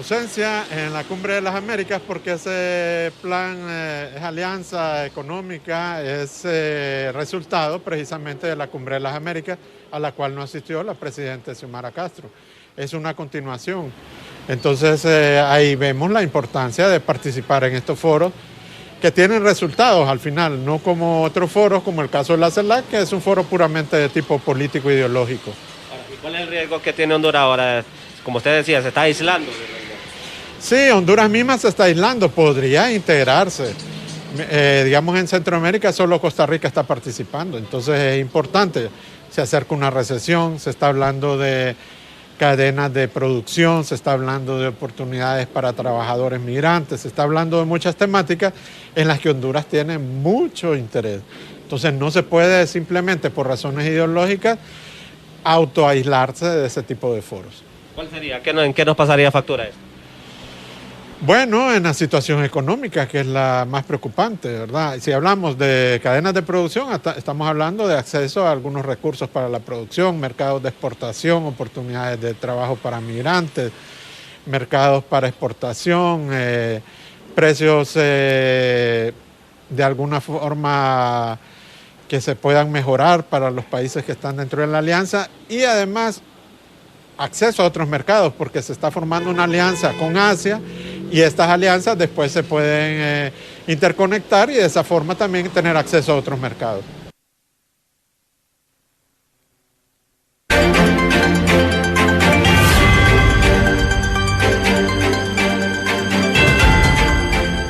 ausencia en la Cumbre de las Américas porque ese plan, esa alianza económica es resultado precisamente de la Cumbre de las Américas a la cual no asistió la presidenta Xiomara Castro. Es una continuación. Entonces ahí vemos la importancia de participar en estos foros que tienen resultados al final, no como otros foros como el caso de la CELAC, que es un foro puramente de tipo político e ideológico. ¿Y cuál es el riesgo que tiene Honduras ahora? Como usted decía, se está aislando. Sí, Honduras misma se está aislando, podría integrarse. Digamos, en Centroamérica solo Costa Rica está participando, entonces es importante. Se acerca una recesión, se está hablando de cadenas de producción, se está hablando de oportunidades para trabajadores migrantes, se está hablando de muchas temáticas en las que Honduras tiene mucho interés. Entonces no se puede simplemente por razones ideológicas autoaislarse de ese tipo de foros. ¿Cuál sería? ¿En qué nos pasaría factura esto? Bueno, en la situación económica, que es la más preocupante, ¿verdad? Si hablamos de cadenas de producción, estamos hablando de acceso a algunos recursos para la producción, mercados de exportación, oportunidades de trabajo para migrantes, mercados para exportación, precios de alguna forma que se puedan mejorar para los países que están dentro de la alianza y además acceso a otros mercados, porque se está formando una alianza con Asia y estas alianzas después se pueden interconectar y de esa forma también tener acceso a otros mercados.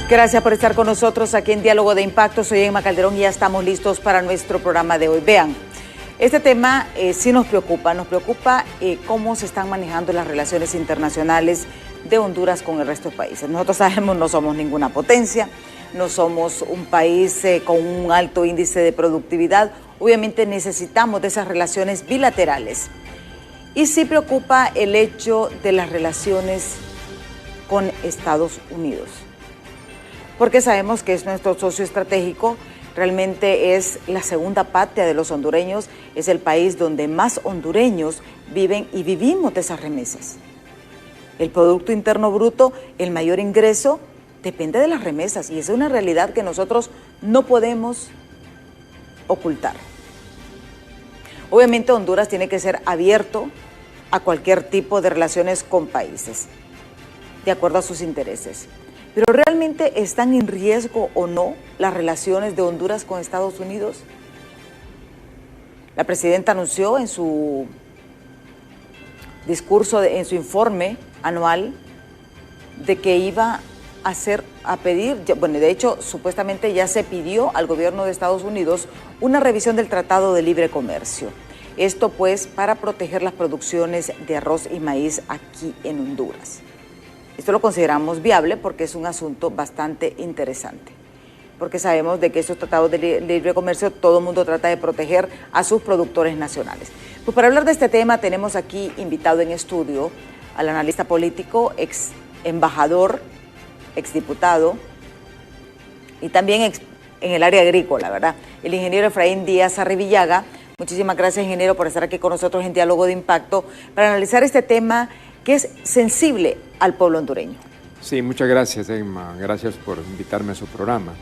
Gracias por estar con nosotros aquí en Diálogo de Impacto. Soy Emma Calderón y ya estamos listos para nuestro programa de hoy. Vean, este tema sí nos preocupa cómo se están manejando las relaciones internacionales de Honduras con el resto de países. Nosotros sabemos, no somos ninguna potencia, no somos un país con un alto índice de productividad. Obviamente necesitamos de esas relaciones bilaterales. Y sí preocupa el hecho de las relaciones con Estados Unidos, porque sabemos que es nuestro socio estratégico. Realmente es la segunda patria de los hondureños, es el país donde más hondureños viven y vivimos de esas remesas. El Producto Interno Bruto, el mayor ingreso, depende de las remesas y esa es una realidad que nosotros no podemos ocultar. Obviamente Honduras tiene que ser abierto a cualquier tipo de relaciones con países, de acuerdo a sus intereses. ¿Pero realmente están en riesgo o no las relaciones de Honduras con Estados Unidos? La presidenta anunció en su discurso, en su informe anual, de que iba a pedir, bueno, de hecho, supuestamente ya se pidió al gobierno de Estados Unidos una revisión del Tratado de Libre Comercio. Esto pues para proteger las producciones de arroz y maíz aquí en Honduras. Esto lo consideramos viable porque es un asunto bastante interesante, porque sabemos de que estos tratados de libre comercio todo el mundo trata de proteger a sus productores nacionales. Pues para hablar de este tema tenemos aquí invitado en estudio al analista político, ex embajador, exdiputado y también en el área agrícola, ¿verdad? El ingeniero Efraín Díaz Arrivillaga. Muchísimas gracias, ingeniero, por estar aquí con nosotros en Diálogo de Impacto para analizar este tema que es sensible al pueblo hondureño. Sí, muchas gracias, Emma. Gracias por invitarme a su programa.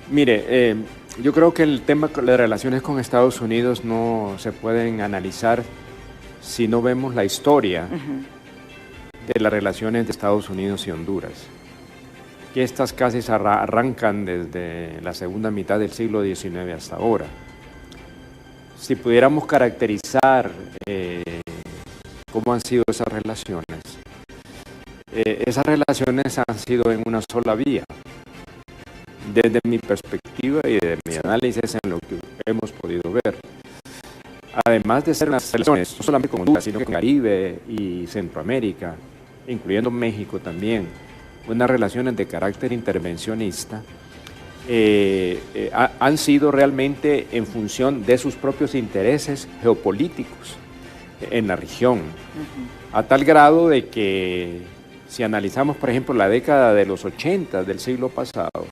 Mire, yo creo que el tema de relaciones con Estados Unidos no se pueden analizar si no vemos la historia de las relaciones de Estados Unidos y Honduras, que estas casi arrancan desde la segunda mitad del siglo XIX hasta ahora. Si pudiéramos caracterizar cómo han sido esas relaciones han sido en una sola vía. Desde mi perspectiva y de mi análisis en lo que hemos podido ver. Además de ser unas relaciones, no solamente con Honduras, sino con Caribe y Centroamérica, incluyendo México también, unas relaciones de carácter intervencionista, han sido realmente en función de sus propios intereses geopolíticos en la región, a tal grado de que si analizamos, por ejemplo, la década de los 80 del siglo pasado,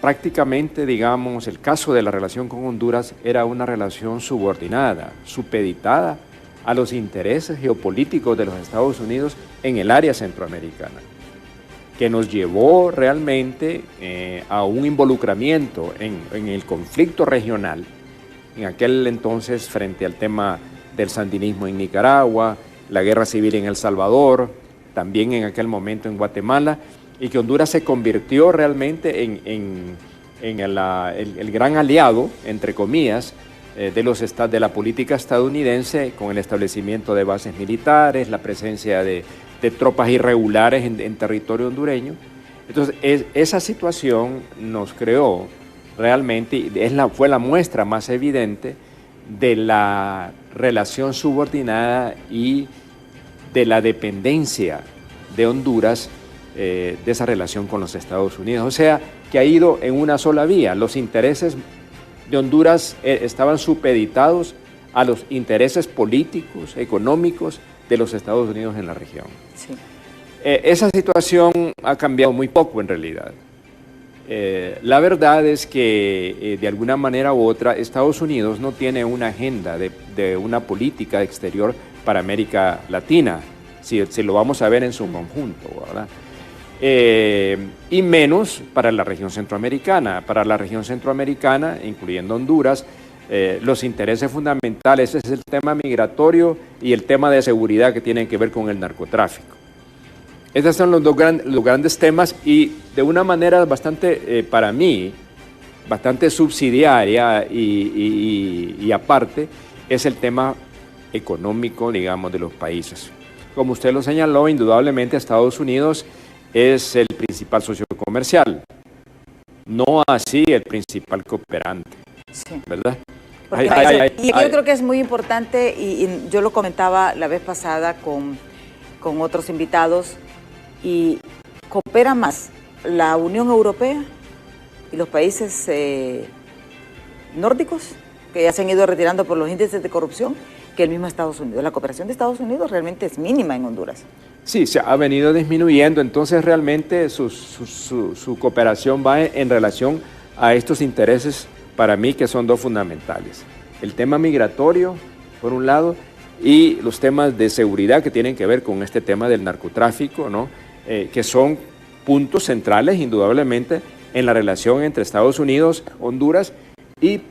prácticamente, digamos, el caso de la relación con Honduras era una relación subordinada, supeditada a los intereses geopolíticos de los Estados Unidos en el área centroamericana, que nos llevó realmente a un involucramiento en el conflicto regional, en aquel entonces frente al tema del sandinismo en Nicaragua, la guerra civil en El Salvador, también en aquel momento en Guatemala, y que Honduras se convirtió realmente en el gran aliado, entre comillas, de la política estadounidense, con el establecimiento de bases militares, la presencia de tropas irregulares en territorio hondureño. Entonces, esa situación nos creó realmente, y fue la muestra más evidente de la relación subordinada y de la dependencia de Honduras de esa relación con los Estados Unidos. O sea, que ha ido en una sola vía. Los intereses de Honduras estaban supeditados a los intereses políticos, económicos de los Estados Unidos en la región. Sí. Esa situación ha cambiado muy poco en realidad. La verdad es que de alguna manera u otra Estados Unidos no tiene una agenda de una política exterior para América Latina, si lo vamos a ver en su conjunto, ¿verdad? Y menos para la región centroamericana. Para la región centroamericana, incluyendo Honduras, los intereses fundamentales es el tema migratorio y el tema de seguridad que tienen que ver con el narcotráfico. Estos son los grandes temas, y de una manera bastante, para mí, bastante subsidiaria y aparte, es el tema económico, digamos, de los países. Como usted lo señaló, indudablemente Estados Unidos es el principal socio comercial, no así el principal cooperante, sí, ¿verdad? Y yo creo que es muy importante, y yo lo comentaba la vez pasada con otros invitados, y coopera más la Unión Europea y los países nórdicos, que ya se han ido retirando por los índices de corrupción, que el mismo Estados Unidos. La cooperación de Estados Unidos realmente es mínima en Honduras. Sí, se ha venido disminuyendo, entonces realmente su cooperación va en relación a estos intereses, para mí, que son dos fundamentales. El tema migratorio, por un lado, y los temas de seguridad que tienen que ver con este tema del narcotráfico, ¿no? Que son puntos centrales, indudablemente, en la relación entre Estados Unidos, Honduras y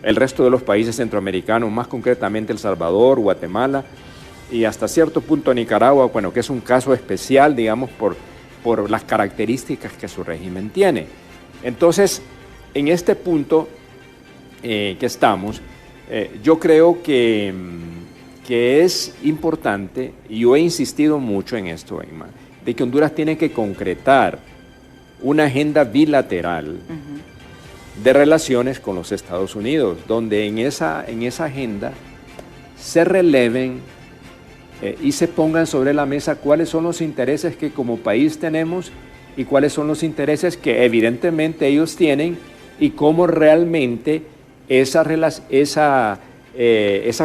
el resto de los países centroamericanos, más concretamente El Salvador, Guatemala y hasta cierto punto Nicaragua, bueno, que es un caso especial, digamos, por las características que su régimen tiene. Entonces, en este punto que estamos, yo creo que es importante, y yo he insistido mucho en esto, Emma, de que Honduras tiene que concretar una agenda bilateral de relaciones con los Estados Unidos, donde en esa agenda se releven y se pongan sobre la mesa cuáles son los intereses que como país tenemos y cuáles son los intereses que evidentemente ellos tienen, y cómo realmente esa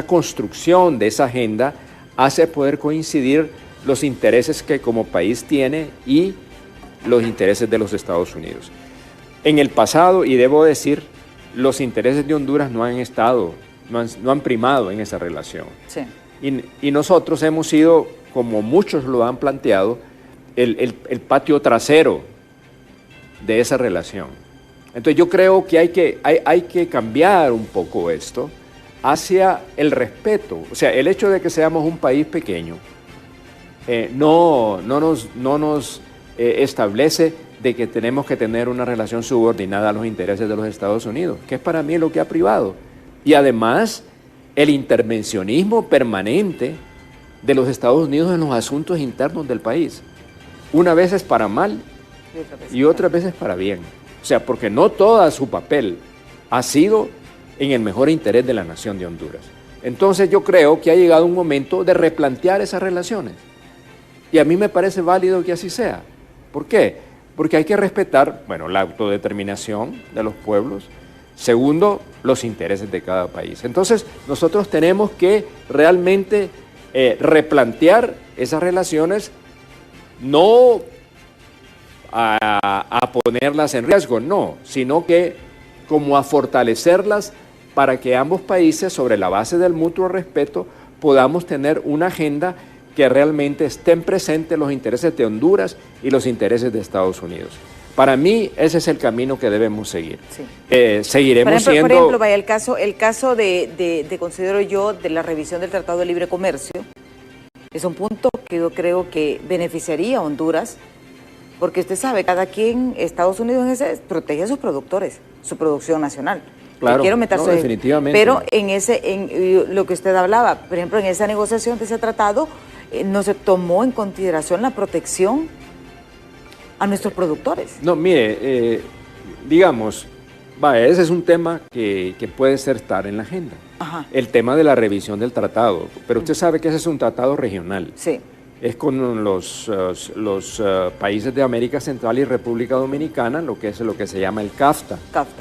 construcción de esa agenda hace poder coincidir los intereses que como país tiene y los intereses de los Estados Unidos. En el pasado, y debo decir, los intereses de Honduras no han primado en esa relación. Sí. Y nosotros hemos sido, como muchos lo han planteado, el patio trasero de esa relación. Entonces yo creo que hay que cambiar un poco esto hacia el respeto. O sea, el hecho de que seamos un país pequeño no nos establece de que tenemos que tener una relación subordinada a los intereses de los Estados Unidos, que es para mí lo que ha privado. Y además, el intervencionismo permanente de los Estados Unidos en los asuntos internos del país. Una vez es para mal y otras veces para bien. O sea, porque no todo su papel ha sido en el mejor interés de la nación de Honduras. Entonces yo creo que ha llegado un momento de replantear esas relaciones. Y a mí me parece válido que así sea. ¿Por qué? Porque hay que respetar, bueno, la autodeterminación de los pueblos. Segundo, los intereses de cada país. Entonces, nosotros tenemos que realmente replantear esas relaciones, no a ponerlas en riesgo, no, sino que como a fortalecerlas para que ambos países, sobre la base del mutuo respeto, podamos tener una agenda que realmente estén presentes los intereses de Honduras y los intereses de Estados Unidos. Para mí, ese es el camino que debemos seguir. Sí. Seguiremos por siendo... ejemplo, vaya, el caso de, considero yo, de la revisión del Tratado de Libre Comercio, es un punto que yo creo que beneficiaría a Honduras, porque usted sabe, cada quien, Estados Unidos protege a sus productores, su producción nacional. Claro, quiero meterse definitivamente. Pero en lo que usted hablaba, por ejemplo, en esa negociación de ese tratado, no se tomó en consideración la protección a nuestros productores. No, mire, digamos, ese es un tema que puede estar en la agenda. Ajá. El tema de la revisión del tratado, pero usted sabe que ese es un tratado regional. Sí. Es con los países de América Central y República Dominicana, lo que se llama el CAFTA,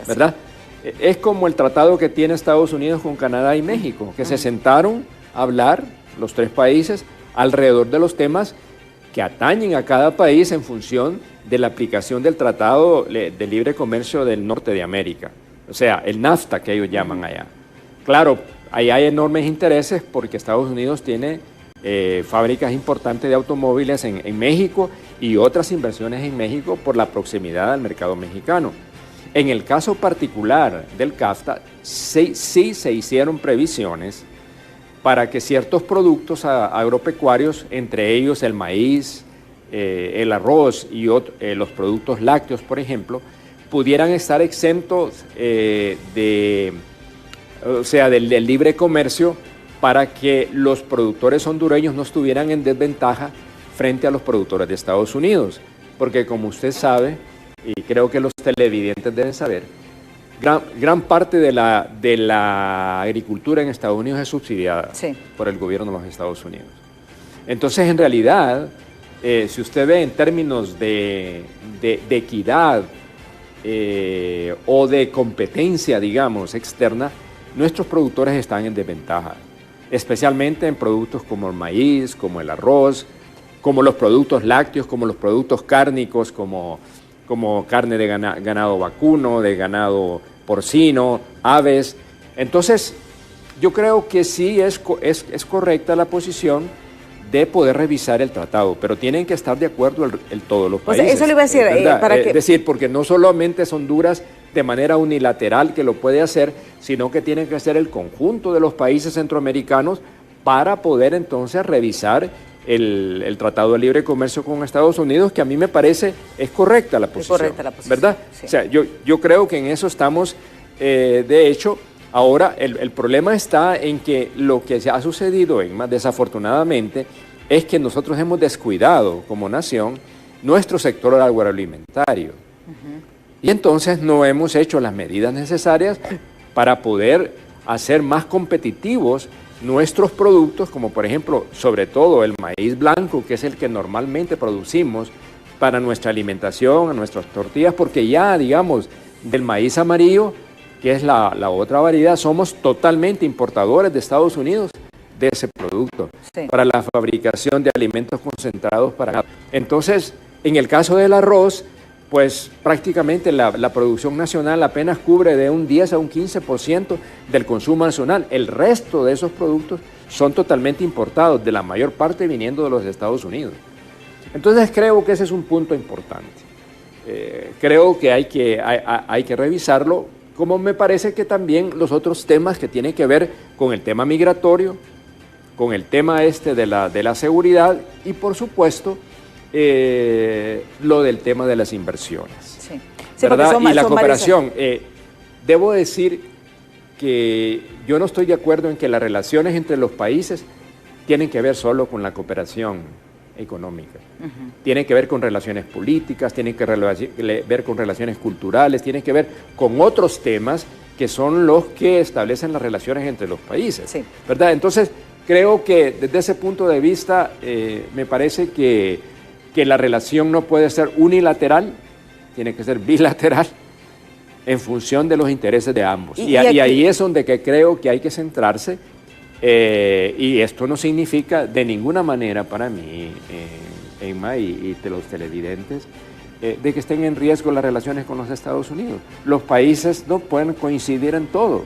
¿verdad? Sí. Es como el tratado que tiene Estados Unidos con Canadá y México, que se sentaron a hablar, los tres países, alrededor de los temas que atañen a cada país en función de la aplicación del Tratado de Libre Comercio del Norte de América, o sea, el NAFTA que ellos llaman allá. Claro, ahí hay enormes intereses porque Estados Unidos tiene fábricas importantes de automóviles en México y otras inversiones en México por la proximidad al mercado mexicano. En el caso particular del CAFTA, sí se hicieron previsiones para que ciertos productos agropecuarios, entre ellos el maíz, el arroz y los productos lácteos, por ejemplo, pudieran estar exentos del libre comercio para que los productores hondureños no estuvieran en desventaja frente a los productores de Estados Unidos. Porque como usted sabe, y creo que los televidentes deben saber, gran parte de la agricultura en Estados Unidos es subsidiada por el gobierno de los Estados Unidos. Entonces, en realidad, si usted ve en términos de equidad o de competencia, digamos, externa, nuestros productores están en desventaja, especialmente en productos como el maíz, como el arroz, como los productos lácteos, como los productos cárnicos, como carne de ganado vacuno, de ganado porcino, aves. Entonces, yo creo que sí es correcta la posición de poder revisar el tratado, pero tienen que estar de acuerdo todos los países. Eso le iba a decir, es decir, porque no solamente es Honduras de manera unilateral que lo puede hacer, sino que tiene que ser el conjunto de los países centroamericanos para poder entonces revisar el Tratado de Libre Comercio con Estados Unidos, que a mí me parece es correcta la posición. ¿Verdad? Sí. O sea, yo creo que en eso estamos, de hecho, ahora el problema está en que lo que ha sucedido, desafortunadamente, es que nosotros hemos descuidado como nación nuestro sector agroalimentario. Y entonces no hemos hecho las medidas necesarias para poder hacer más competitivos nuestros productos, como por ejemplo, sobre todo el maíz blanco, que es el que normalmente producimos para nuestra alimentación, a nuestras tortillas, porque ya, digamos, del maíz amarillo, que es la otra variedad, somos totalmente importadores de Estados Unidos de ese producto, para la fabricación de alimentos concentrados para... Entonces, en el caso del arroz, pues prácticamente la producción nacional apenas cubre de un 10 a un 15% del consumo nacional. El resto de esos productos son totalmente importados, de la mayor parte viniendo de los Estados Unidos. Entonces creo que ese es un punto importante. Creo que hay que revisarlo, como me parece que también los otros temas que tienen que ver con el tema migratorio, con el tema de la seguridad y por supuesto lo del tema de las inversiones, ¿verdad? Y la cooperación. Debo decir que yo no estoy de acuerdo en que las relaciones entre los países tienen que ver solo con la cooperación económica. Tiene que ver con relaciones políticas, tiene que ver con relaciones culturales, tiene que ver con otros temas que son los que establecen las relaciones entre los países, ¿verdad? Entonces, creo que desde ese punto de vista me parece que la relación no puede ser unilateral, tiene que ser bilateral en función de los intereses de ambos. Y ahí es donde creo que hay que centrarse, y esto no significa de ninguna manera para mí, Emma y de los televidentes, de que estén en riesgo las relaciones con los Estados Unidos. Los países no pueden coincidir en todo.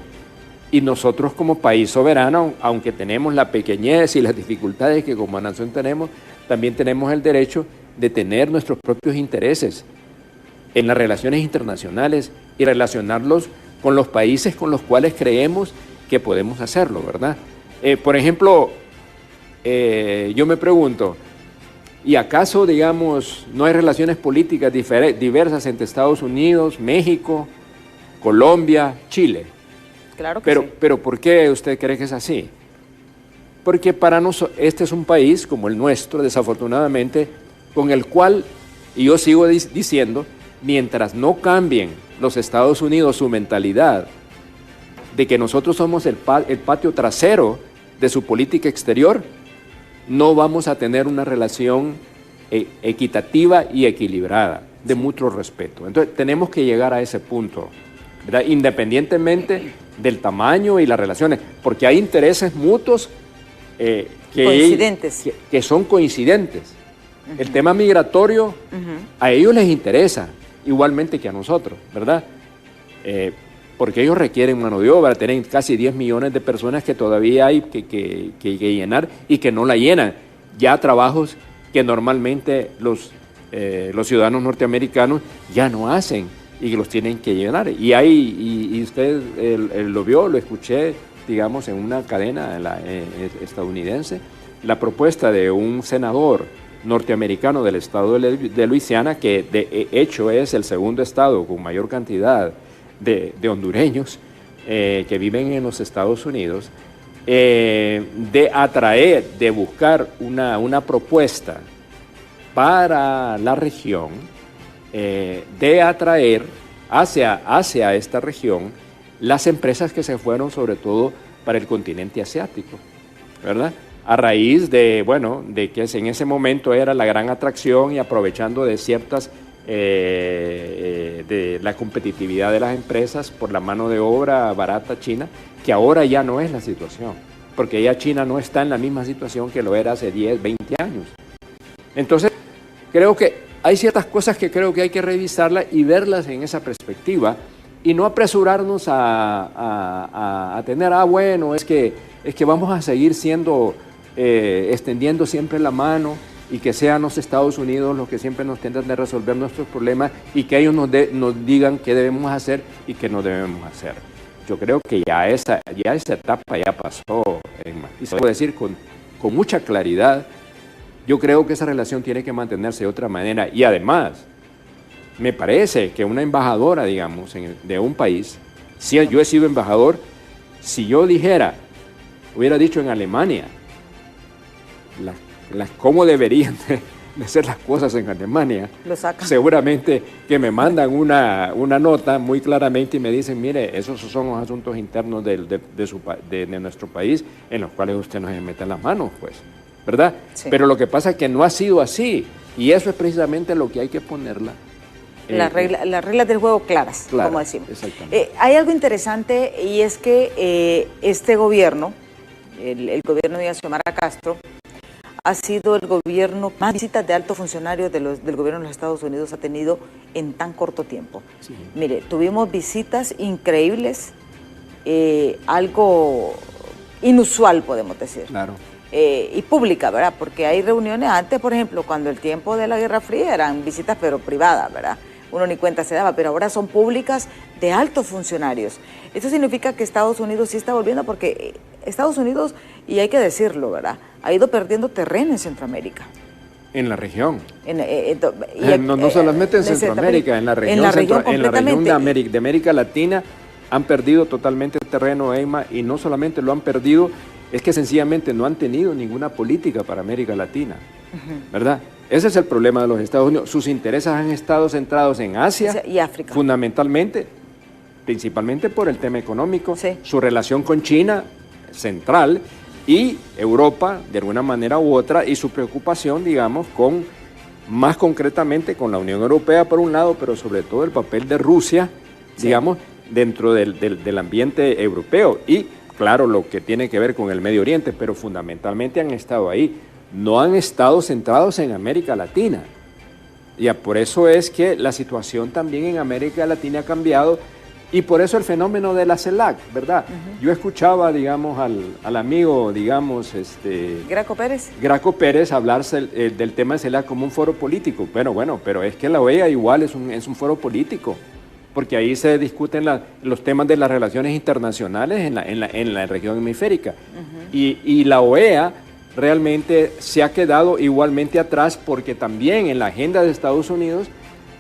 Y nosotros como país soberano, aunque tenemos la pequeñez y las dificultades que como nación tenemos, también tenemos el derecho de tener nuestros propios intereses en las relaciones internacionales y relacionarlos con los países con los cuales creemos que podemos hacerlo, ¿verdad? Por ejemplo, yo me pregunto, ¿y acaso, digamos, no hay relaciones políticas diversas entre Estados Unidos, México, Colombia, Chile? Claro que sí. Pero ¿por qué usted cree que es así? Porque para nosotros, este es un país como el nuestro, desafortunadamente, con el cual, y yo sigo diciendo, mientras no cambien los Estados Unidos su mentalidad de que nosotros somos el patio trasero de su política exterior, no vamos a tener una relación equitativa y equilibrada, de mutuo respeto. Entonces tenemos que llegar a ese punto, ¿verdad? Independientemente del tamaño y las relaciones, porque hay intereses mutuos coincidentes. que son coincidentes. El tema migratorio a ellos les interesa, igualmente que a nosotros, ¿verdad? Porque ellos requieren mano de obra, tienen casi 10 millones de personas que todavía hay que llenar y que no la llenan. Ya trabajos que normalmente los ciudadanos norteamericanos ya no hacen y que los tienen que llenar. Y usted lo vio, lo escuché, digamos, en una cadena estadounidense, la propuesta de un senador norteamericano del estado de Luisiana, que de hecho es el segundo estado con mayor cantidad de hondureños que viven en los Estados Unidos, de atraer, de buscar una propuesta para la región, de atraer hacia esta región las empresas que se fueron sobre todo para el continente asiático, ¿verdad? A raíz de, bueno, de que en ese momento era la gran atracción y aprovechando de ciertas, de la competitividad de las empresas por la mano de obra barata china, que ahora ya no es la situación, porque ya China no está en la misma situación que lo era hace 10, 20 años. Entonces, creo que hay ciertas cosas que creo que hay que revisarlas y verlas en esa perspectiva y no apresurarnos a tener, bueno, es que vamos a seguir siendo, extendiendo siempre la mano y que sean los Estados Unidos los que siempre nos tentan de resolver nuestros problemas y que ellos nos digan qué debemos hacer y qué no debemos hacer. Yo creo que ya esa etapa ya pasó, y se puede decir con mucha claridad. Yo creo que esa relación tiene que mantenerse de otra manera y además me parece que una embajadora, digamos, de un país, si yo he sido embajador, si yo hubiera dicho en Alemania cómo deberían de ser las cosas en Alemania, seguramente que me mandan una nota muy claramente y me dicen, mire, esos son los asuntos internos de nuestro país en los cuales usted no se mete las manos, pues, ¿verdad? Sí. Pero lo que pasa es que no ha sido así y eso es precisamente lo que hay que ponerla. Las reglas del juego claras, como decimos. Exactamente. Hay algo interesante y es que este gobierno, el gobierno de Xiomara Castro, ha sido el gobierno más visitas de altos funcionarios del gobierno de los Estados Unidos ha tenido en tan corto tiempo. Sí. Mire, tuvimos visitas increíbles, algo inusual podemos decir. Claro. Y pública, ¿verdad? Porque hay reuniones antes, por ejemplo, cuando el tiempo de la Guerra Fría eran visitas pero privadas, ¿verdad? Uno ni cuenta se daba, pero ahora son públicas de altos funcionarios. Esto significa que Estados Unidos sí está volviendo, porque Estados Unidos, y hay que decirlo, ¿verdad?, ha ido perdiendo terreno en Centroamérica. En la región. No solamente en Centroamérica, en la región de América Latina han perdido totalmente terreno, Emma, y no solamente lo han perdido, es que sencillamente no han tenido ninguna política para América Latina, ¿verdad? Ese es el problema de los Estados Unidos. Sus intereses han estado centrados en Asia y África, fundamentalmente, principalmente por el tema económico, sí. Su relación con China central y Europa de alguna manera u otra, y su preocupación, digamos, más concretamente con la Unión Europea por un lado, pero sobre todo el papel de Rusia, sí. Digamos, dentro del ambiente europeo y claro, lo que tiene que ver con el Medio Oriente, pero fundamentalmente han estado ahí. No han estado centrados en América Latina. Y por eso es que la situación también en América Latina ha cambiado Y por eso el fenómeno de la CELAC, ¿verdad? Yo escuchaba, digamos, al amigo, digamos, Graco Pérez hablarse del tema de CELAC como un foro político. Bueno, pero es que la OEA igual es un foro político, porque ahí se discuten los temas de las relaciones internacionales en la región hemisférica. Y la OEA realmente se ha quedado igualmente atrás, porque también en la agenda de Estados Unidos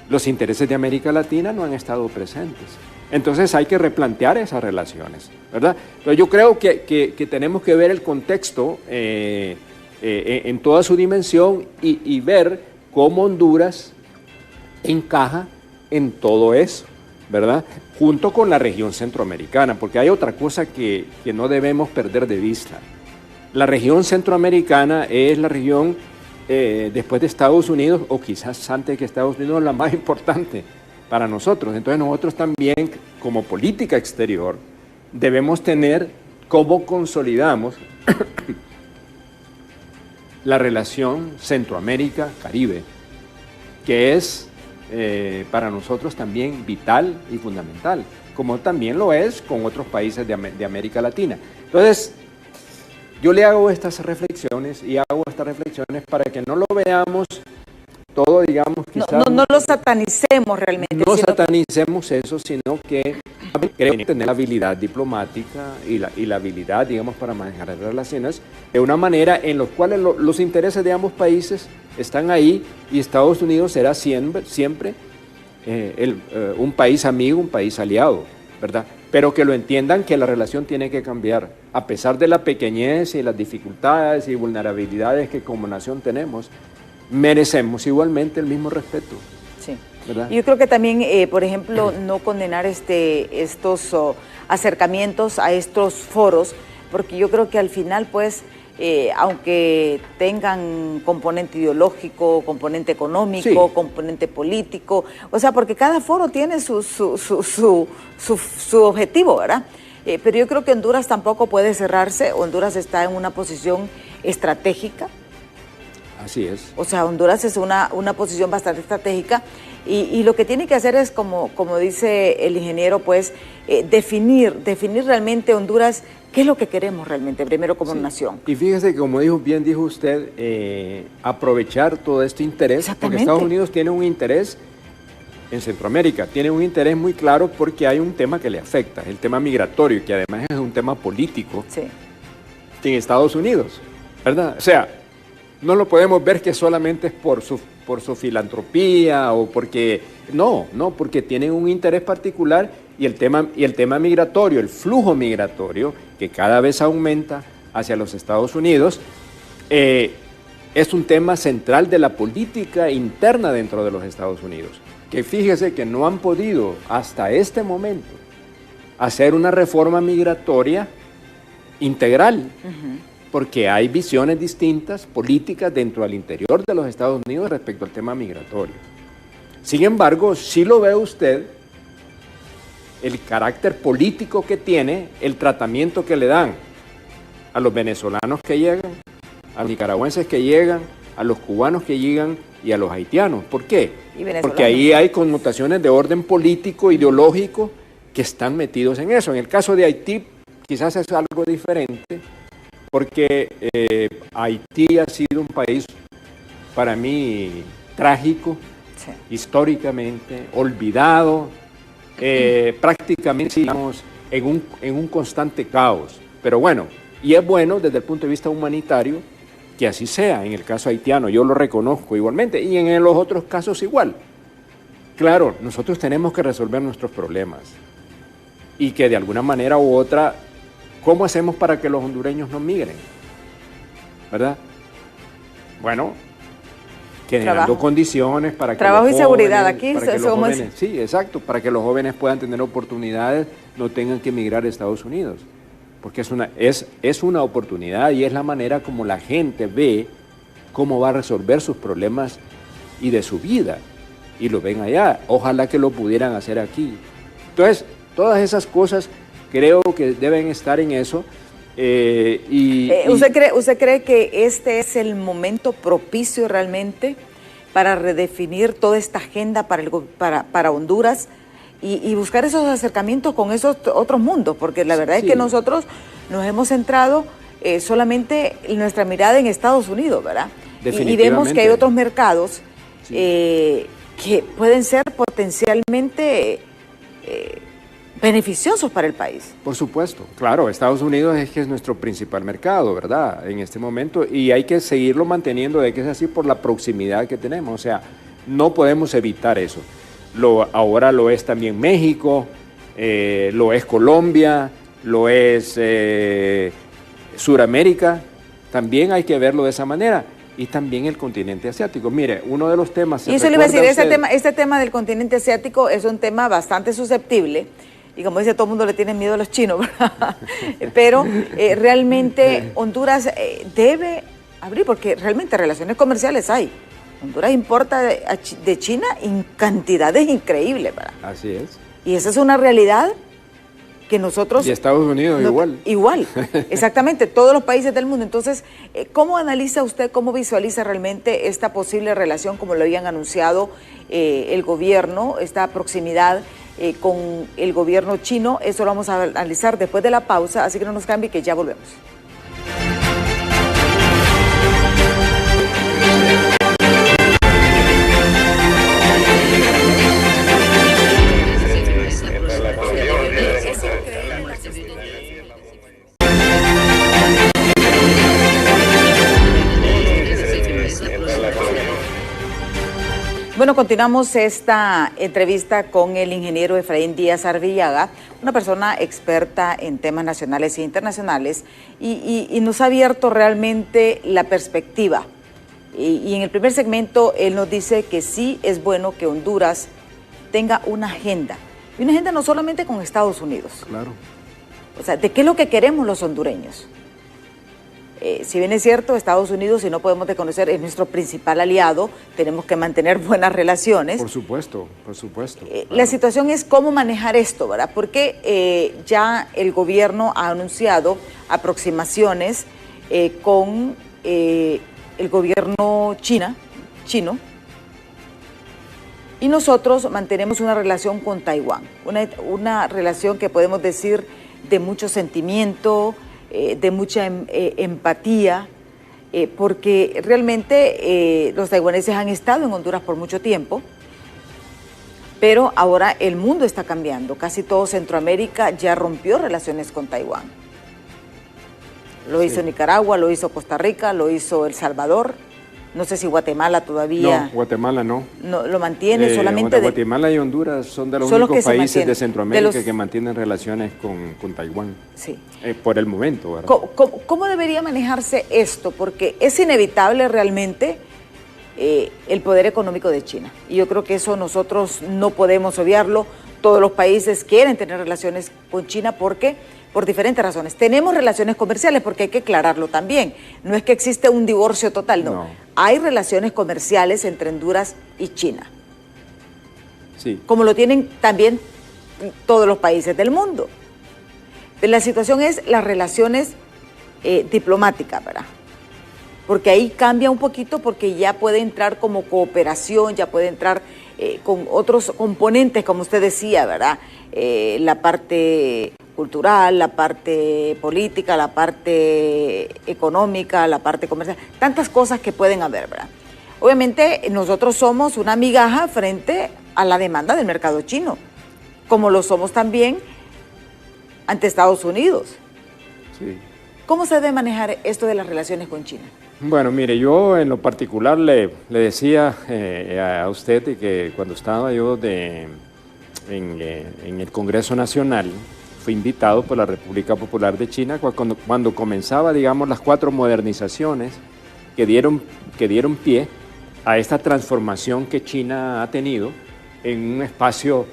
los intereses de América Latina no han estado presentes. Entonces hay que replantear esas relaciones, ¿verdad? Entonces yo creo que tenemos que ver el contexto en toda su dimensión y ver cómo Honduras encaja en todo eso, ¿verdad? Junto con la región centroamericana, porque hay otra cosa que no debemos perder de vista. La región centroamericana es la región, después de Estados Unidos, o quizás antes que Estados Unidos, la más importante para nosotros. Entonces nosotros también, como política exterior, debemos tener cómo consolidamos la relación Centroamérica-Caribe, que es para nosotros también vital y fundamental, como también lo es con otros países de América Latina. Entonces, yo le hago estas reflexiones para que no lo veamos todo, digamos, quizás... No lo satanicemos realmente. No satanicemos eso, sino que queremos tener la habilidad diplomática y la habilidad, digamos, para manejar las relaciones de una manera en la cual los intereses de ambos países están ahí, y Estados Unidos será siempre un país amigo, un país aliado, ¿verdad? Pero que lo entiendan, que la relación tiene que cambiar, a pesar de la pequeñez y las dificultades y vulnerabilidades que como nación tenemos. Merecemos igualmente el mismo respeto. Sí. ¿Verdad? Yo creo que también, por ejemplo, no condenar estos acercamientos a estos foros, porque yo creo que al final, pues, aunque tengan componente ideológico, componente económico, sí, componente político, o sea, porque cada foro tiene su objetivo, ¿verdad? Pero yo creo que Honduras tampoco puede cerrarse. Honduras está en una posición estratégica. Así es. O sea, Honduras es una posición bastante estratégica, y lo que tiene que hacer es, como dice el ingeniero, pues, definir realmente Honduras, qué es lo que queremos realmente, primero como nación. Y fíjese que, como bien dijo usted, aprovechar todo este interés, porque Estados Unidos tiene un interés en Centroamérica, tiene un interés muy claro porque hay un tema que le afecta, el tema migratorio, que además es un tema político, sí, en Estados Unidos, ¿verdad? O sea, no lo podemos ver que solamente es por su filantropía o porque... No, porque tienen un interés particular, y el tema migratorio, el flujo migratorio, que cada vez aumenta hacia los Estados Unidos, es un tema central de la política interna dentro de los Estados Unidos. Que fíjese que no han podido hasta este momento hacer una reforma migratoria integral. Porque hay visiones distintas, políticas, dentro del interior de los Estados Unidos respecto al tema migratorio. Sin embargo, sí lo ve usted, el carácter político que tiene, el tratamiento que le dan a los venezolanos que llegan, a los nicaragüenses que llegan, a los cubanos que llegan y a los haitianos. ¿Por qué? Porque ahí hay connotaciones de orden político, ideológico, que están metidos en eso. En el caso de Haití, quizás es algo diferente, porque Haití ha sido un país para mí trágico, sí, históricamente, olvidado, prácticamente, digamos, en un constante caos. Pero bueno, y es bueno desde el punto de vista humanitario que así sea. En el caso haitiano yo lo reconozco igualmente, y en los otros casos igual. Claro, nosotros tenemos que resolver nuestros problemas, y que de alguna manera u otra, ¿cómo hacemos para que los hondureños no migren? ¿Verdad? Bueno, generando condiciones para que trabajo los y jóvenes, seguridad aquí, para que los jóvenes, sí, exacto, para que los jóvenes puedan tener oportunidades, no tengan que emigrar a Estados Unidos, porque es una oportunidad, y es la manera como la gente ve cómo va a resolver sus problemas y de su vida, y lo ven allá. Ojalá que lo pudieran hacer aquí. Entonces, todas esas cosas creo que deben estar en eso. ¿Usted cree que este es el momento propicio realmente para redefinir toda esta agenda para Honduras? y buscar esos acercamientos con esos otros mundos, porque la verdad es que nosotros nos hemos centrado solamente en nuestra mirada en Estados Unidos, ¿verdad? Y vemos que hay otros mercados que pueden ser potencialmente beneficiosos para el país. Por supuesto, claro, Estados Unidos es que es nuestro principal mercado, ¿verdad? En este momento, y hay que seguirlo manteniendo de que es así por la proximidad que tenemos, o sea, no podemos evitar eso. Ahora lo es también México, lo es Colombia, lo es Suramérica, también hay que verlo de esa manera. Y también el continente asiático. Mire, uno de los temas... Y eso le iba a decir, este tema del continente asiático es un tema bastante susceptible, y como dice, todo el mundo le tiene miedo a los chinos, ¿verdad? Pero realmente Honduras debe abrir, porque realmente relaciones comerciales hay. Honduras importa de China en cantidades increíbles, ¿verdad? Así es. Y esa es una realidad que nosotros... Y Estados Unidos igual. Igual, exactamente, todos los países del mundo. Entonces, ¿cómo analiza usted, cómo visualiza realmente esta posible relación, como lo habían anunciado el gobierno, esta proximidad con el gobierno chino? Eso lo vamos a analizar después de la pausa, así que no nos cambie, que ya volvemos. Bueno, continuamos esta entrevista con el ingeniero Efraín Díaz Arvillaga, una persona experta en temas nacionales e internacionales, y nos ha abierto realmente la perspectiva. Y en el primer segmento él nos dice que sí es bueno que Honduras tenga una agenda, y una agenda no solamente con Estados Unidos. Claro. O sea, ¿de qué es lo que queremos los hondureños? Si bien es cierto, Estados Unidos, si no podemos reconocer, es nuestro principal aliado, tenemos que mantener buenas relaciones. Por supuesto, por supuesto. Claro. La situación es cómo manejar esto, ¿verdad? Porque ya el gobierno ha anunciado aproximaciones con el gobierno chino, y nosotros mantenemos una relación con Taiwán, una relación que podemos decir de mucho sentimiento, de mucha empatía, porque realmente los taiwaneses han estado en Honduras por mucho tiempo, pero ahora el mundo está cambiando. Casi todo Centroamérica ya rompió relaciones con Taiwán. Lo hizo Nicaragua, lo hizo Costa Rica, lo hizo El Salvador. No sé si Guatemala todavía... No, Guatemala no. No lo mantiene, solamente... Guatemala y Honduras son de los únicos países de Centroamérica que mantienen relaciones con Taiwán. Sí. Por el momento, ¿verdad? ¿Cómo debería manejarse esto? Porque es inevitable realmente el poder económico de China. Y yo creo que eso nosotros no podemos obviarlo. Todos los países quieren tener relaciones con China porque... por diferentes razones. Tenemos relaciones comerciales porque hay que aclararlo también. No es que existe un divorcio total, no. Hay relaciones comerciales entre Honduras y China. Sí. Como lo tienen también todos los países del mundo. La situación es las relaciones diplomáticas, ¿verdad? Porque ahí cambia un poquito, porque ya puede entrar como cooperación, ya puede entrar con otros componentes, como usted decía, ¿verdad? La parte cultural, la parte política, la parte económica, la parte comercial, tantas cosas que pueden haber, ¿verdad? Obviamente nosotros somos una migaja frente a la demanda del mercado chino, como lo somos también ante Estados Unidos. Sí. ¿Cómo se debe manejar esto de las relaciones con China? Bueno, mire, yo en lo particular le decía a usted que cuando estaba yo en el Congreso Nacional, fui invitado por la República Popular de China cuando comenzaba, digamos, las 4 modernizaciones que dieron pie a esta transformación que China ha tenido en un espacio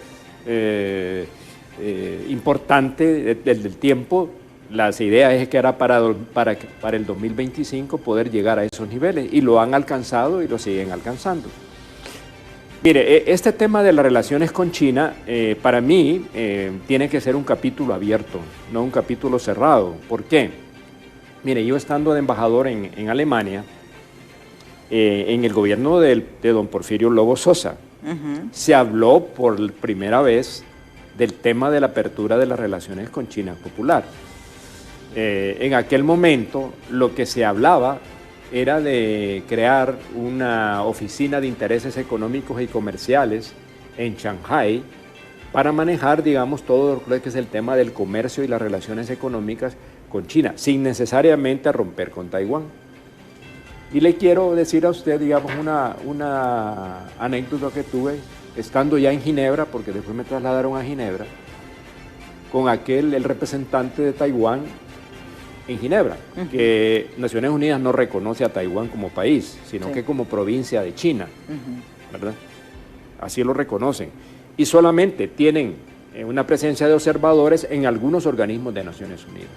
importante del tiempo. Las ideas es que era para el 2025 poder llegar a esos niveles, y lo han alcanzado y lo siguen alcanzando. Mire, este tema de las relaciones con China, para mí, tiene que ser un capítulo abierto, no un capítulo cerrado. ¿Por qué? Mire, yo estando de embajador en Alemania, en el gobierno de don Porfirio Lobo Sosa, se habló por primera vez del tema de la apertura de las relaciones con China popular. En aquel momento lo que se hablaba era de crear una oficina de intereses económicos y comerciales en Shanghái para manejar, digamos, todo lo que es el tema del comercio y las relaciones económicas con China, sin necesariamente romper con Taiwán. Y le quiero decir a usted, digamos, una anécdota que tuve estando ya en Ginebra, porque después me trasladaron a Ginebra, con el representante de Taiwán en Ginebra, que Naciones Unidas no reconoce a Taiwán como país, sino que como provincia de China, ¿verdad? Así lo reconocen. Y solamente tienen una presencia de observadores en algunos organismos de Naciones Unidas.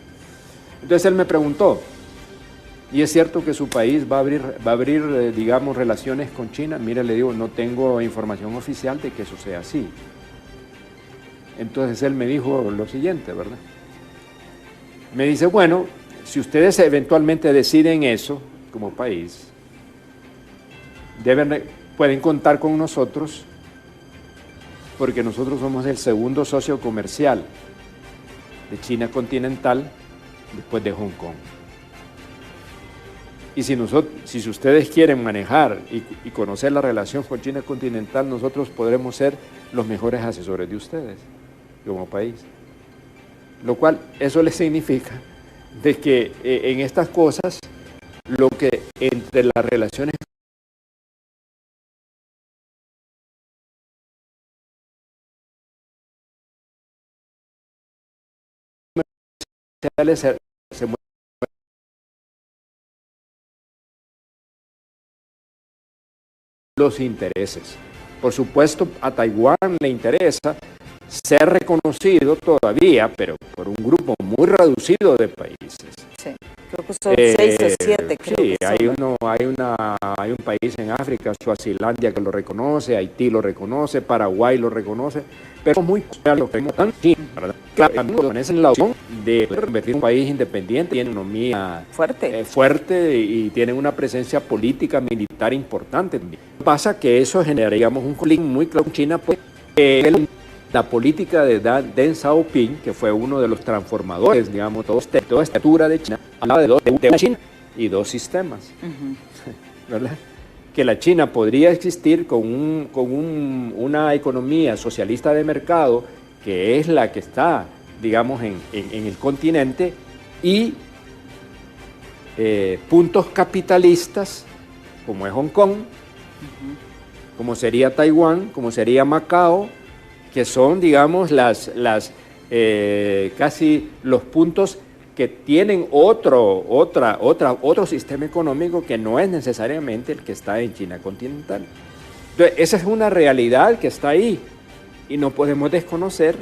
Entonces él me preguntó, ¿y es cierto que su país va a abrir digamos, relaciones con China? Mire, le digo, no tengo información oficial de que eso sea así. Entonces él me dijo lo siguiente, ¿verdad? Me dice, bueno, si ustedes eventualmente deciden eso como país, pueden contar con nosotros, porque nosotros somos el segundo socio comercial de China continental después de Hong Kong. Y si ustedes quieren manejar y conocer la relación con China continental, nosotros podremos ser los mejores asesores de ustedes como país. Lo cual, eso les significa de que en estas cosas, lo que entre las relaciones comerciales se mueven los intereses. Por supuesto, a Taiwán le interesa ser reconocido todavía, pero por un grupo muy reducido de países. Sí, creo que son 6 o 7. Sí, hay un país en África, Suazilandia, que lo reconoce, Haití lo reconoce, Paraguay lo reconoce, pero muy lo que están China, ¿verdad? Claro, es la opción de convertir un país independiente, tiene una economía fuerte y tiene una presencia política, militar importante. Pasa que eso genera, digamos, un conflicto muy claro con China, porque la política de Deng Xiaoping, que fue uno de los transformadores, digamos, toda esta estructura de China, hablaba de una China y dos sistemas, ¿verdad? Que la China podría existir con una economía socialista de mercado, que es la que está, digamos, en el continente, y puntos capitalistas, como es Hong Kong, como sería Taiwán, como sería Macao, que son, digamos, casi los puntos que tienen otro sistema económico que no es necesariamente el que está en China continental. Entonces, esa es una realidad que está ahí y no podemos desconocer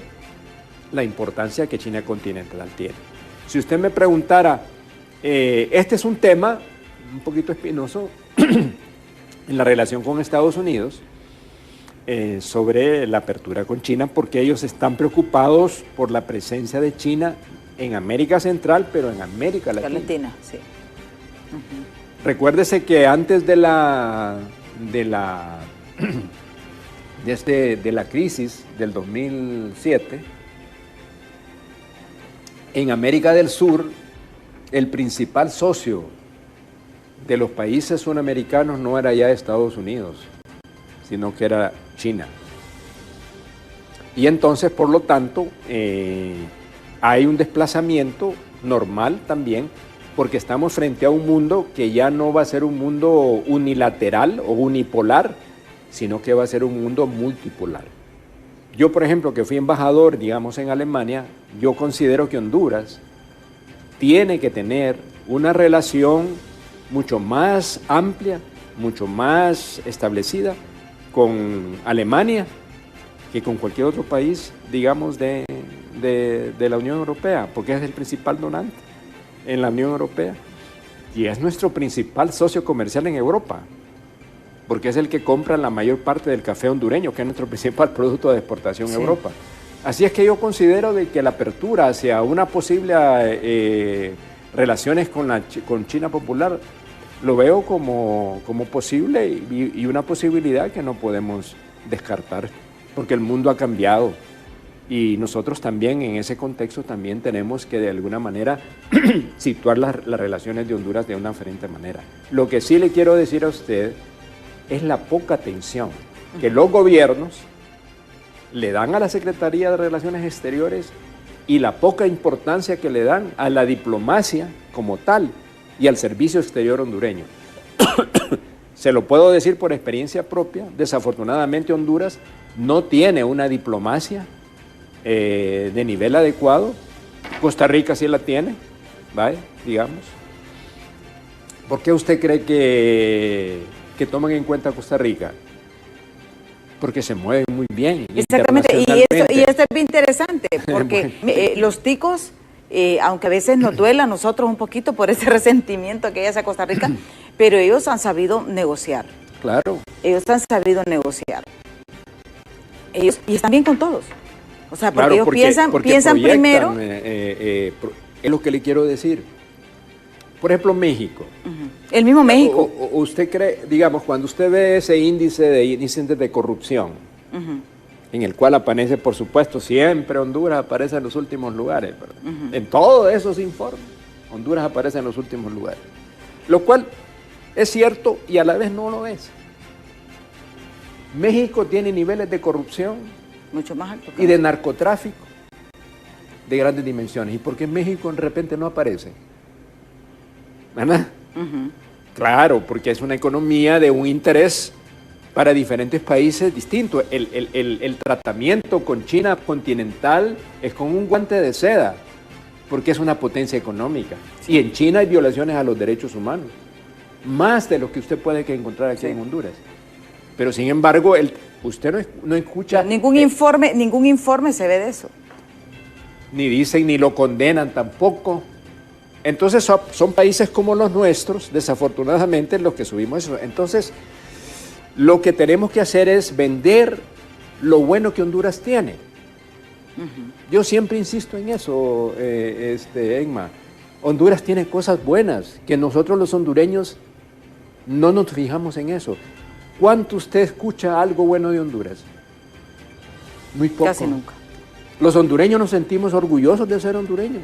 la importancia que China continental tiene. Si usted me preguntara, este es un tema un poquito espinoso en la relación con Estados Unidos, sobre la apertura con China, porque ellos están preocupados por la presencia de China en América Central, pero en América Latina. Sí. Recuérdese que antes de la crisis del 2007, en América del Sur, el principal socio de los países sudamericanos no era ya Estados Unidos, sino que era China. Y entonces, por lo tanto, hay un desplazamiento normal también, porque estamos frente a un mundo que ya no va a ser un mundo unilateral o unipolar, sino que va a ser un mundo multipolar. Yo, por ejemplo, que fui embajador, digamos, en Alemania, yo considero que Honduras tiene que tener una relación mucho más amplia, mucho más establecida con Alemania que con cualquier otro país, digamos, de la Unión Europea, porque es el principal donante en la Unión Europea y es nuestro principal socio comercial en Europa, porque es el que compra la mayor parte del café hondureño, que es nuestro principal producto de exportación en Europa. Así es que yo considero de que la apertura hacia una posible relaciones con China popular lo veo como posible y una posibilidad que no podemos descartar, porque el mundo ha cambiado Y nosotros también en ese contexto también tenemos que de alguna manera situar las relaciones de Honduras de una diferente manera. Lo que sí le quiero decir a usted es la poca atención que los gobiernos le dan a la Secretaría de Relaciones Exteriores y la poca importancia que le dan a la diplomacia como tal y al servicio exterior hondureño. Se lo puedo decir por experiencia propia, desafortunadamente Honduras no tiene una diplomacia de nivel adecuado. Costa Rica sí la tiene, ¿vale? Digamos. ¿Por qué usted cree que toman en cuenta Costa Rica? Porque se mueven muy bien. Exactamente, y esto es bien interesante, porque los ticos, aunque a veces nos duela a nosotros un poquito por ese resentimiento que hay hacia Costa Rica, pero ellos han sabido negociar. Claro. Ellos han sabido negociar. Ellos, y están bien con todos. O sea, porque ellos piensan primero. Es lo que le quiero decir. Por ejemplo, México. El mismo México. ¿Usted cree, digamos, cuando usted ve ese índice de corrupción, en el cual aparece, por supuesto, siempre Honduras aparece en los últimos lugares, ¿verdad? En todos esos informes, Honduras aparece en los últimos lugares. Lo cual es cierto y a la vez no lo es. México tiene niveles de corrupción mucho más altos y de narcotráfico de grandes dimensiones. ¿Y por qué México de repente no aparece? ¿Verdad? Claro, porque es una economía de un interés para diferentes países distintos. El tratamiento con China continental es con un guante de seda, porque es una potencia económica. Y en China hay violaciones a los derechos humanos, más de lo que usted puede encontrar aquí en Honduras. Pero sin embargo, usted no escucha... Ningún informe se ve de eso. Ni dicen, ni lo condenan tampoco. Entonces son países como los nuestros, desafortunadamente, los que subimos eso. Entonces, lo que tenemos que hacer es vender lo bueno que Honduras tiene. Yo siempre insisto en eso, Emma. Honduras tiene cosas buenas, que nosotros los hondureños no nos fijamos en eso. ¿Cuánto usted escucha algo bueno de Honduras? Muy poco. Casi nunca. Los hondureños nos sentimos orgullosos de ser hondureños.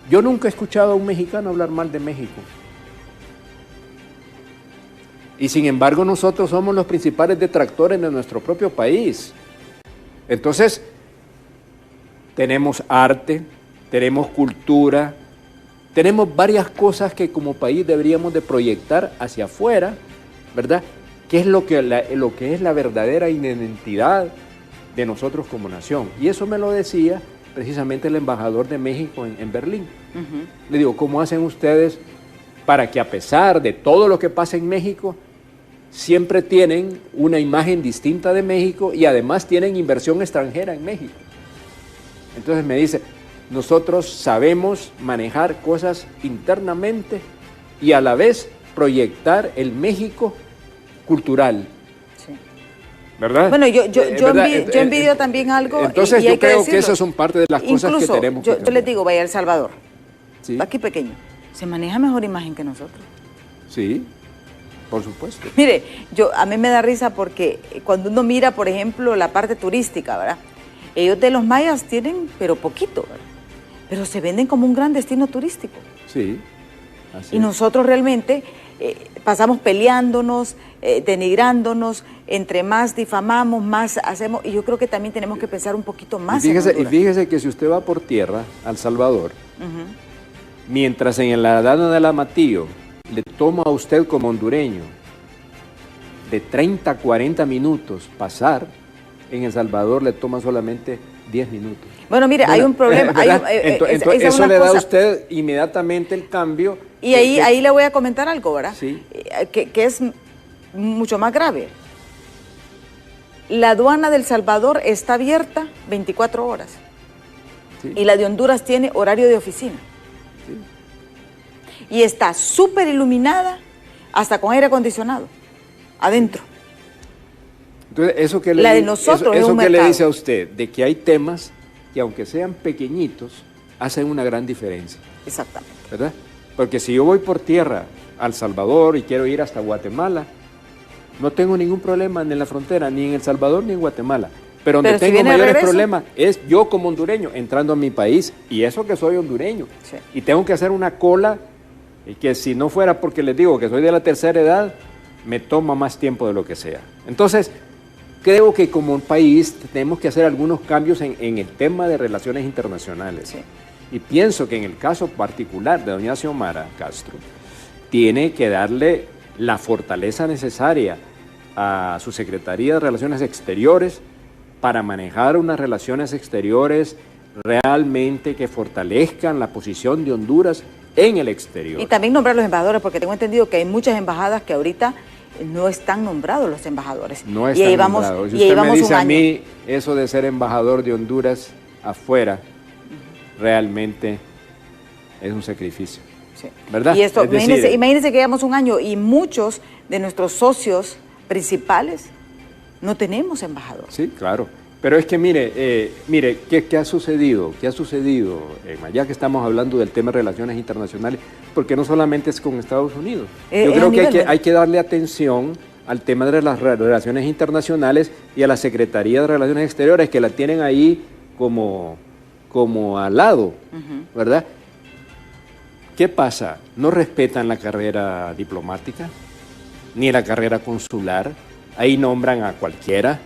Yo nunca he escuchado a un mexicano hablar mal de México. Y sin embargo nosotros somos los principales detractores de nuestro propio país. Entonces, tenemos arte, tenemos cultura, tenemos varias cosas que como país deberíamos de proyectar hacia afuera, ¿verdad? ¿Qué es lo que es la verdadera identidad de nosotros como nación? Y eso me lo decía precisamente el embajador de México en Berlín. Le digo, ¿cómo hacen ustedes para que a pesar de todo lo que pasa en México, siempre tienen una imagen distinta de México y además tienen inversión extranjera en México? Entonces me dice, nosotros sabemos manejar cosas internamente y a la vez proyectar el México cultural. Sí. ¿Verdad? Bueno, yo envidio también algo. Entonces yo creo que esas son parte de las cosas que tenemos que yo les digo, vaya a El Salvador, ¿sí? Aquí pequeño, se maneja mejor imagen que nosotros. Sí, por supuesto. Mire, a mí me da risa porque cuando uno mira, por ejemplo, la parte turística, ¿verdad? Ellos de los mayas tienen, pero poquito, ¿verdad? Pero se venden como un gran destino turístico. Sí, así y nosotros realmente pasamos peleándonos, denigrándonos, entre más difamamos, más hacemos, y yo creo que también tenemos que pensar un poquito más y fíjese que si usted va por tierra a El Salvador, mientras en la Adana del Amatillo le toma a usted como hondureño de 30 a 40 minutos pasar, en El Salvador le toma solamente 10 minutos. Bueno, mire, hay un problema. Entonces eso le da a usted inmediatamente el cambio. Y ahí le voy a comentar algo, ¿verdad? Sí. Que es mucho más grave. La aduana del Salvador está abierta 24 horas. Sí. Y la de Honduras tiene horario de oficina. Sí. Y está súper iluminada, hasta con aire acondicionado, adentro. Entonces, eso que la de nosotros eso que le dice a usted, de que hay temas que aunque sean pequeñitos, hacen una gran diferencia. Exactamente. ¿Verdad? Porque si yo voy por tierra a El Salvador y quiero ir hasta Guatemala, no tengo ningún problema ni en la frontera, ni en El Salvador ni en Guatemala. Pero donde Pero si tengo viene de mayores regreso. problemas es yo como hondureño entrando a mi país, y eso que soy hondureño. Sí. Y tengo que hacer una cola que si no fuera porque les digo que soy de la tercera edad, me toma más tiempo de lo que sea. Entonces, creo que como un país tenemos que hacer algunos cambios en el tema de relaciones internacionales. Sí. Y pienso que en el caso particular de doña Xiomara Castro, tiene que darle la fortaleza necesaria a su Secretaría de Relaciones Exteriores para manejar unas relaciones exteriores realmente que fortalezcan la posición de Honduras en el exterior. Y también nombrar los embajadores, porque tengo entendido que hay muchas embajadas que ahorita no están nombrados los embajadores. No y están ahí vamos, nombrados. Si y ahí usted me vamos dice un a año. mí eso de ser embajador de Honduras afuera, realmente es un sacrificio. Sí. ¿Verdad? Y esto, Es decir, imagínense que llevamos un año y muchos de nuestros socios principales no tenemos embajador. Sí, claro. Pero es que mire, ¿qué ha sucedido? ¿Qué ha sucedido, Emma? Ya que estamos hablando del tema de relaciones internacionales, porque no solamente es con Estados Unidos. Yo creo que hay que darle atención al tema de las relaciones internacionales y a la Secretaría de Relaciones Exteriores, que la tienen ahí como al lado, ¿verdad? ¿Qué pasa? ¿No respetan la carrera diplomática? Ni la carrera consular. Ahí nombran a cualquiera.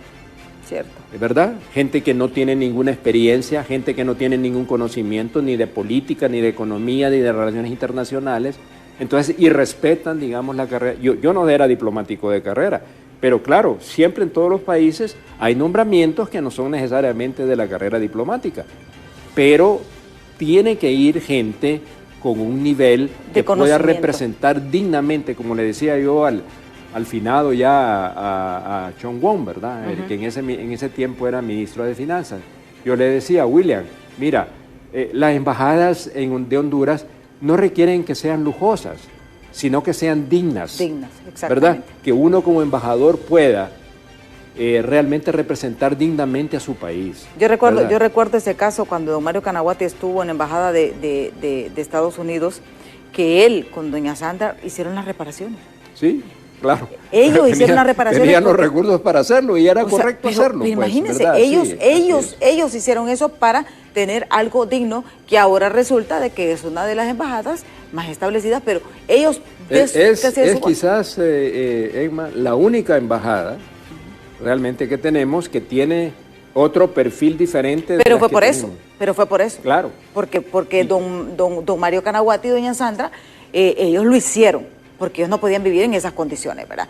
Cierto. ¿Verdad? Gente que no tiene ninguna experiencia, gente que no tiene ningún conocimiento ni de política, ni de economía, ni de relaciones internacionales. Entonces, y respetan, digamos, la carrera. Yo no era diplomático de carrera, pero claro, siempre en todos los países hay nombramientos que no son necesariamente de la carrera diplomática, pero tiene que ir gente con un nivel que pueda representar dignamente, como le decía yo al finado ya a Chong Won, ¿verdad? Que en ese tiempo era ministro de Finanzas. Yo le decía, William, mira, las embajadas de Honduras no requieren que sean lujosas, sino que sean dignas. Dignas, exactamente. ¿Verdad? Que uno como embajador pueda realmente representar dignamente a su país. Yo recuerdo ese caso cuando don Mario Canaguati estuvo en la embajada de Estados Unidos, que él con doña Sandra hicieron las reparaciones. Sí, claro. Ellos hicieron las reparaciones. Tenían los recursos para hacerlo y era correcto hacerlo. Pero pues, imagínense, ¿verdad? ellos hicieron eso para tener algo digno, que ahora resulta de que es una de las embajadas más establecidas, pero ellos... Es quizás, Emma, la única embajada realmente que tenemos que tiene otro perfil diferente. Pero fue por eso, Claro. Porque don Mario Canaguati y doña Sandra, ellos lo hicieron, porque ellos no podían vivir en esas condiciones, ¿verdad?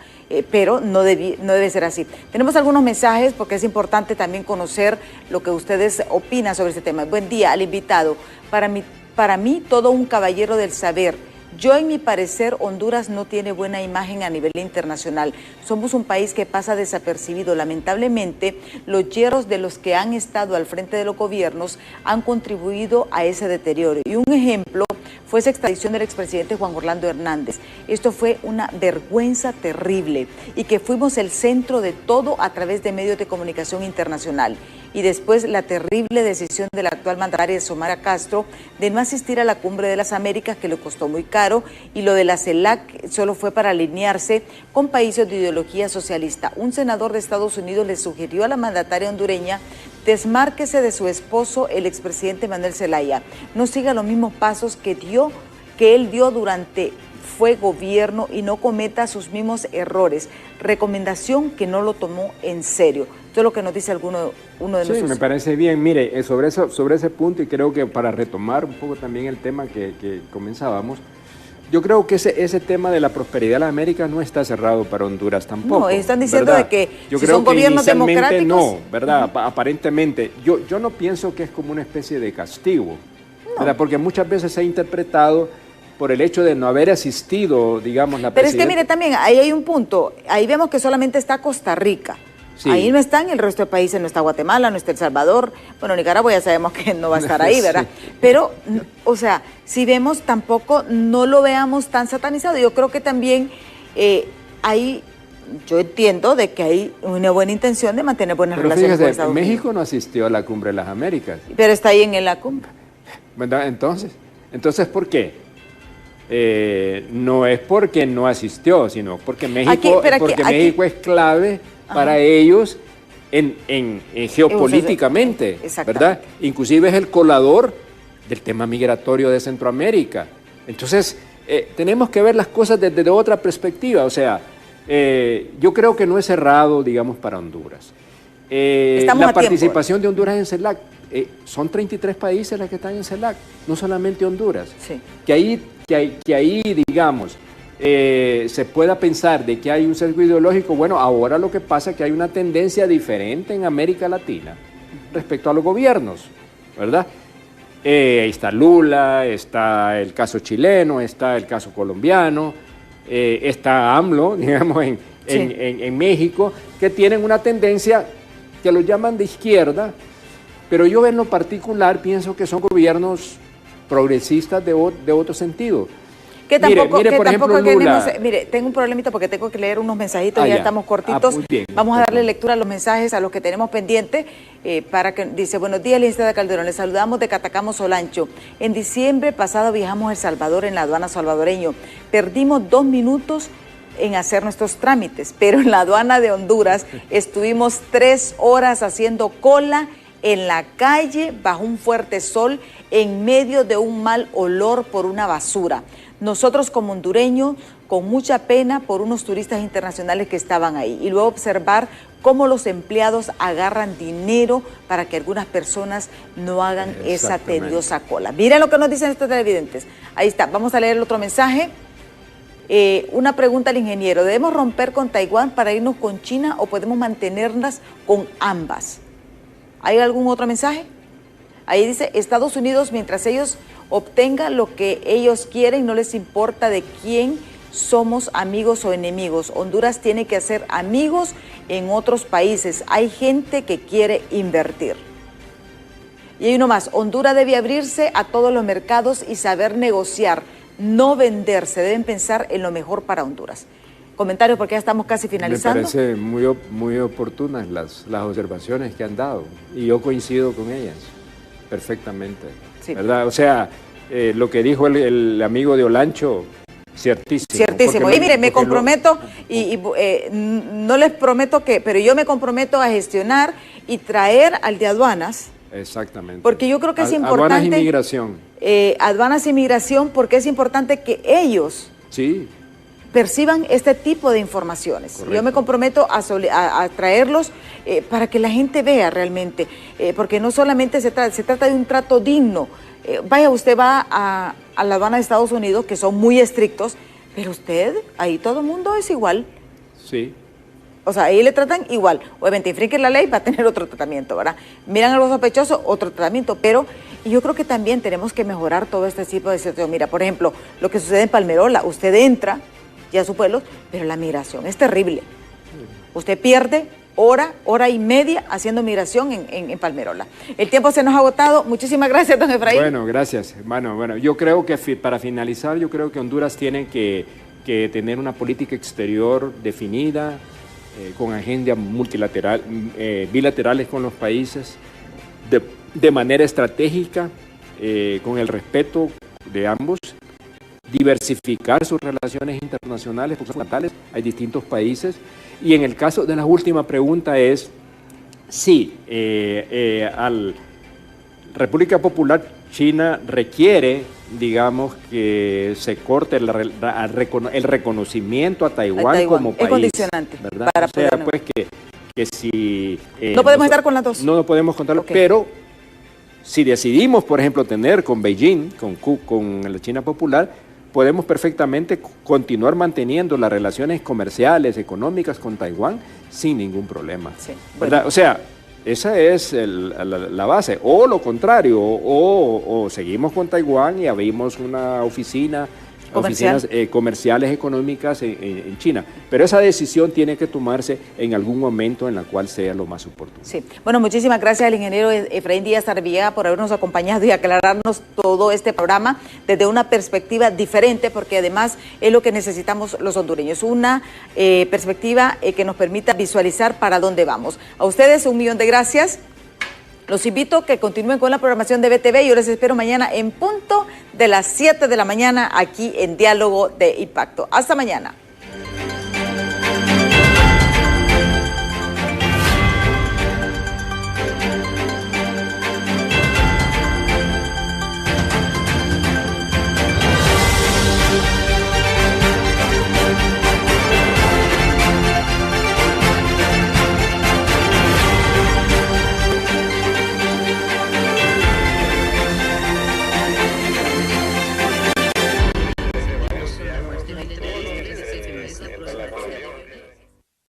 Pero no debe ser así. Tenemos algunos mensajes, porque es importante también conocer lo que ustedes opinan sobre este tema. Buen día al invitado. Para mí, todo un caballero del saber. Yo, en mi parecer, Honduras no tiene buena imagen a nivel internacional. Somos un país que pasa desapercibido. Lamentablemente, los hierros de los que han estado al frente de los gobiernos han contribuido a ese deterioro. Y un ejemplo fue esa extradición del expresidente Juan Orlando Hernández. Esto fue una vergüenza terrible y que fuimos el centro de todo a través de medios de comunicación internacional. Y después la terrible decisión de la actual mandataria Xiomara Castro de no asistir a la Cumbre de las Américas, que le costó muy caro, y lo de la CELAC solo fue para alinearse con países de ideología socialista. Un senador de Estados Unidos le sugirió a la mandataria hondureña: desmárquese de su esposo, el expresidente Manuel Zelaya. No siga los mismos pasos que él dio durante fue gobierno y no cometa sus mismos errores. Recomendación que no lo tomó en serio. Esto es lo que nos dice uno de nosotros. Sí, me parece bien. Mire, sobre ese punto, y creo que para retomar un poco también el tema que comenzábamos, yo creo que ese tema de la prosperidad de las Américas no está cerrado para Honduras tampoco. No, están diciendo ¿verdad? de que yo si creo son que gobiernos democráticos. No, ¿verdad? Aparentemente. Yo no pienso que es como una especie de castigo, ¿verdad? Porque muchas veces se ha interpretado por el hecho de no haber asistido, digamos, la Pero es presidenta. que mire, también ahí hay un punto. Ahí vemos que solamente está Costa Rica. Sí. Ahí no están el resto de países, no está Guatemala, no está El Salvador. Bueno, Nicaragua ya sabemos que no va a estar ahí, ¿verdad? Sí. Pero, o sea, si vemos, tampoco no lo veamos tan satanizado. Yo creo que también yo entiendo de que hay una buena intención de mantener buenas relaciones con Estados Unidos. México no asistió a la Cumbre de las Américas. Pero está ahí en la cumbre. ¿Verdad? Entonces, ¿por qué? No es porque no asistió, sino porque México es clave para ellos geopolíticamente, ¿verdad? Inclusive es el colador del tema migratorio de Centroamérica. Entonces, tenemos que ver las cosas desde otra perspectiva. O sea, yo creo que no es cerrado, digamos, para Honduras. La participación de Honduras en CELAC, son 33 países los que están en CELAC, no solamente Honduras. Sí. Que ahí, digamos, se pueda pensar de que hay un sesgo ideológico. Bueno, ahora lo que pasa es que hay una tendencia diferente en América Latina respecto a los gobiernos, ¿verdad? Ahí está Lula, está el caso chileno, está el caso colombiano, está AMLO, digamos, en México, que tienen una tendencia que lo llaman de izquierda, pero yo en lo particular pienso que son gobiernos progresistas de otro sentido. Que tampoco, mire, por ejemplo, Lula. Mire, tengo un problemita porque tengo que leer unos mensajitos, ya estamos cortitos. Muy bien, vamos a darle lectura a los mensajes, a los que tenemos pendientes, para que dice, buenos días, licenciada Calderón, les saludamos de Catacamo, Solancho. En diciembre pasado viajamos a El Salvador en la aduana salvadoreño. Perdimos 2 minutos en hacer nuestros trámites, pero en la aduana de Honduras estuvimos 3 horas haciendo cola en la calle bajo un fuerte sol en medio de un mal olor por una basura. Nosotros como hondureños, con mucha pena por unos turistas internacionales que estaban ahí. Y luego observar cómo los empleados agarran dinero para que algunas personas no hagan esa tediosa cola. Miren lo que nos dicen estos televidentes. Ahí está, vamos a leer el otro mensaje. Una pregunta al ingeniero. ¿Debemos romper con Taiwán para irnos con China o podemos mantenerlas con ambas? ¿Hay algún otro mensaje? Ahí dice, Estados Unidos, mientras ellos obtengan lo que ellos quieren, no les importa de quién somos amigos o enemigos. Honduras tiene que hacer amigos en otros países. Hay gente que quiere invertir. Y hay uno más, Honduras debe abrirse a todos los mercados y saber negociar, no venderse. Deben pensar en lo mejor para Honduras. Comentarios porque ya estamos casi finalizando. Me parece muy oportunas las observaciones que han dado y yo coincido con ellas perfectamente, sí. ¿Verdad? O sea, lo que dijo el amigo de Olancho, ciertísimo. Ciertísimo. Y mire, me comprometo, no les prometo que, pero yo me comprometo a gestionar y traer al de aduanas. Exactamente. Porque yo creo que es importante. Aduanas y migración. Aduanas y migración, porque es importante que ellos perciban este tipo de informaciones. Correcto. Yo me comprometo a traerlos para que la gente vea realmente, porque no solamente se trata de un trato digno. Vaya, usted va a la aduana de Estados Unidos, que son muy estrictos, pero usted, ahí todo el mundo es igual. Sí. O sea, ahí le tratan igual. Obviamente, infringe la ley, va a tener otro tratamiento, ¿verdad? Miran a los sospechosos, otro tratamiento, pero yo creo que también tenemos que mejorar todo este tipo de situación. Mira, por ejemplo, lo que sucede en Palmerola, usted entra ya a su pueblo, pero la migración es terrible. Usted pierde hora y media haciendo migración en Palmerola. El tiempo se nos ha agotado. Muchísimas gracias, don Efraín. Bueno, gracias, hermano. Bueno, yo creo que para finalizar, yo creo que Honduras tiene que tener una política exterior definida, con agenda multilateral, bilaterales con los países, de manera estratégica, con el respeto de ambos, diversificar sus relaciones internacionales, porque son fundamentales, hay distintos países. Y en el caso de la última pregunta es, sí, República Popular China requiere, digamos, que se corte el reconocimiento a Taiwán como país. Es condicionante. ¿Verdad? O sea, pues que si... no podemos estar con las dos. No podemos contarlo, pero si decidimos, por ejemplo, tener con Beijing, con la China Popular, podemos perfectamente continuar manteniendo las relaciones comerciales, económicas con Taiwán sin ningún problema. Sí, ¿verdad? Bueno. O sea, esa es la base. O lo contrario, o seguimos con Taiwán y abrimos una oficinas comerciales económicas en China. Pero esa decisión tiene que tomarse en algún momento en la cual sea lo más oportuno. Sí. Bueno, muchísimas gracias al ingeniero Efraín Díaz Arvilleda por habernos acompañado y aclararnos todo este programa desde una perspectiva diferente, porque además es lo que necesitamos los hondureños, una perspectiva que nos permita visualizar para dónde vamos. A ustedes 1.000.000 de gracias. Los invito a que continúen con la programación de BTV. Yo les espero mañana en punto de las 7 de la mañana aquí en Diálogo de Impacto. Hasta mañana.